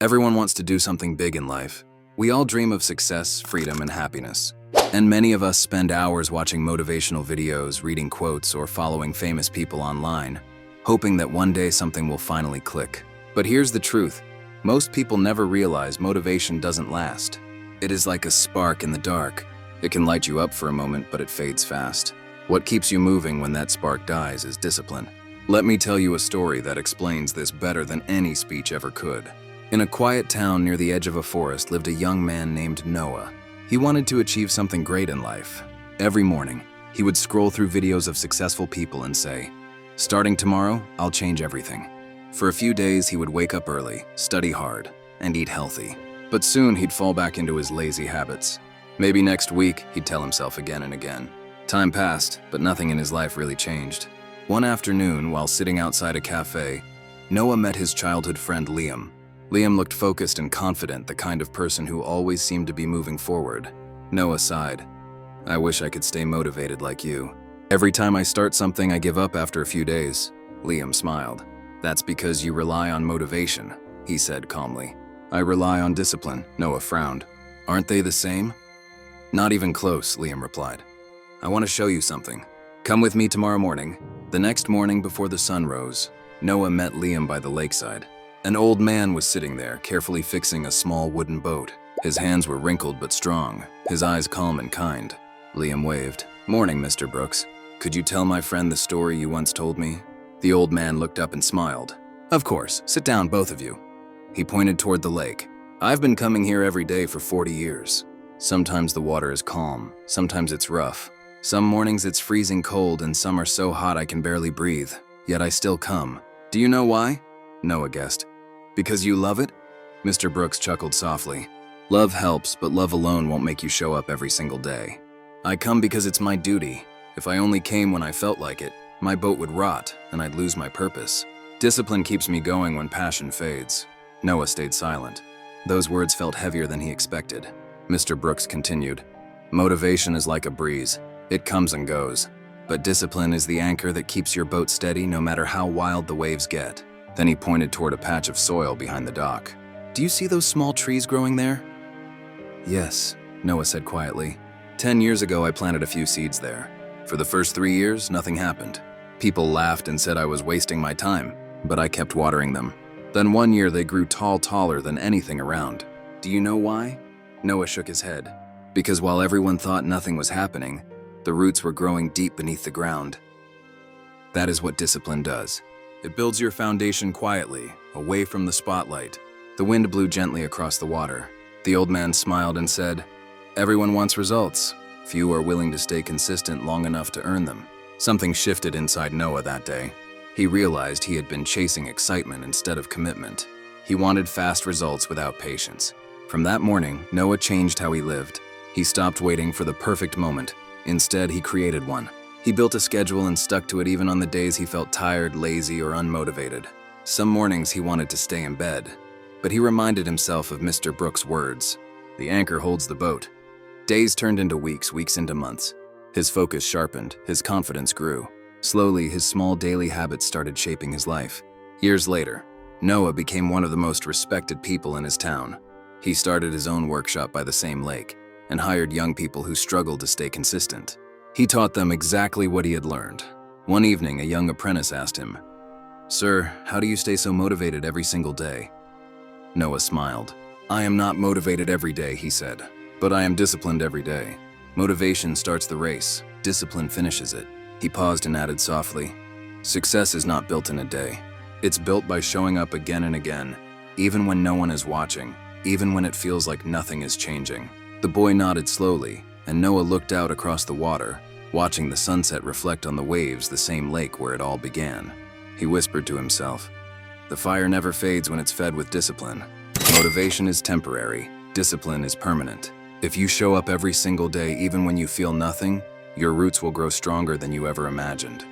Everyone wants to do something big in life. We all dream of success, freedom, and happiness. And many of us spend hours watching motivational videos, reading quotes, or following famous people online, hoping that one day something will finally click. But here's the truth. Most people never realize motivation doesn't last. It is like a spark in the dark. It can light you up for a moment, but it fades fast. What keeps you moving when that spark dies is discipline. Let me tell you a story that explains this better than any speech ever could. In a quiet town near the edge of a forest lived a young man named Noah. He wanted to achieve something great in life. Every morning, he would scroll through videos of successful people and say, "Starting tomorrow, I'll change everything." For a few days, he would wake up early, study hard, and eat healthy. But soon he'd fall back into his lazy habits. Maybe next week, he'd tell himself again and again. Time passed, but nothing in his life really changed. One afternoon, while sitting outside a cafe, Noah met his childhood friend Liam. Liam looked focused and confident, the kind of person who always seemed to be moving forward. Noah sighed. "I wish I could stay motivated like you. Every time I start something, I give up after a few days." Liam smiled. "That's because you rely on motivation," he said calmly. "I rely on discipline," Noah frowned. "Aren't they the same?" "Not even close," Liam replied. "I want to show you something. Come with me tomorrow morning." The next morning before the sun rose, Noah met Liam by the lakeside. An old man was sitting there, carefully fixing a small wooden boat. His hands were wrinkled but strong, his eyes calm and kind. Liam waved. "Morning, Mr. Brooks. Could you tell my friend the story you once told me?" The old man looked up and smiled. "Of course. Sit down, both of you." He pointed toward the lake. "I've been coming here every day for 40 years. Sometimes the water is calm, sometimes it's rough. Some mornings it's freezing cold and some are so hot I can barely breathe. Yet I still come. Do you know why?" Noah guessed. "Because you love it?" Mr. Brooks chuckled softly. "Love helps, but love alone won't make you show up every single day. I come because it's my duty. If I only came when I felt like it, my boat would rot and I'd lose my purpose. Discipline keeps me going when passion fades." Noah stayed silent. Those words felt heavier than he expected. Mr. Brooks continued, "Motivation is like a breeze. It comes and goes. But discipline is the anchor that keeps your boat steady no matter how wild the waves get." Then he pointed toward a patch of soil behind the dock. "Do you see those small trees growing there?" "Yes," Noah said quietly. 10 years ago, I planted a few seeds there. For the first 3 years, nothing happened. People laughed and said I was wasting my time, but I kept watering them. Then one year, they grew taller than anything around. Do you know why?" Noah shook his head. "Because while everyone thought nothing was happening, the roots were growing deep beneath the ground. That is what discipline does. It builds your foundation quietly, away from the spotlight." The wind blew gently across the water. The old man smiled and said, "Everyone wants results. Few are willing to stay consistent long enough to earn them." Something shifted inside Noah that day. He realized he had been chasing excitement instead of commitment. He wanted fast results without patience. From that morning, Noah changed how he lived. He stopped waiting for the perfect moment. Instead, he created one. He built a schedule and stuck to it even on the days he felt tired, lazy, or unmotivated. Some mornings he wanted to stay in bed, but he reminded himself of Mr. Brooks' words, "The anchor holds the boat." Days turned into weeks, weeks into months. His focus sharpened, his confidence grew. Slowly, his small daily habits started shaping his life. Years later, Noah became one of the most respected people in his town. He started his own workshop by the same lake and hired young people who struggled to stay consistent. He taught them exactly what he had learned. One evening, a young apprentice asked him, "Sir, how do you stay so motivated every single day?" Noah smiled. "I am not motivated every day," he said, "but I am disciplined every day. Motivation starts the race, discipline finishes it." He paused and added softly, "Success is not built in a day. It's built by showing up again and again, even when no one is watching, even when it feels like nothing is changing." The boy nodded slowly, and Noah looked out across the water, watching the sunset reflect on the waves, the same lake where it all began. He whispered to himself, "The fire never fades when it's fed with discipline. Motivation is temporary, discipline is permanent. If you show up every single day even when you feel nothing, your roots will grow stronger than you ever imagined."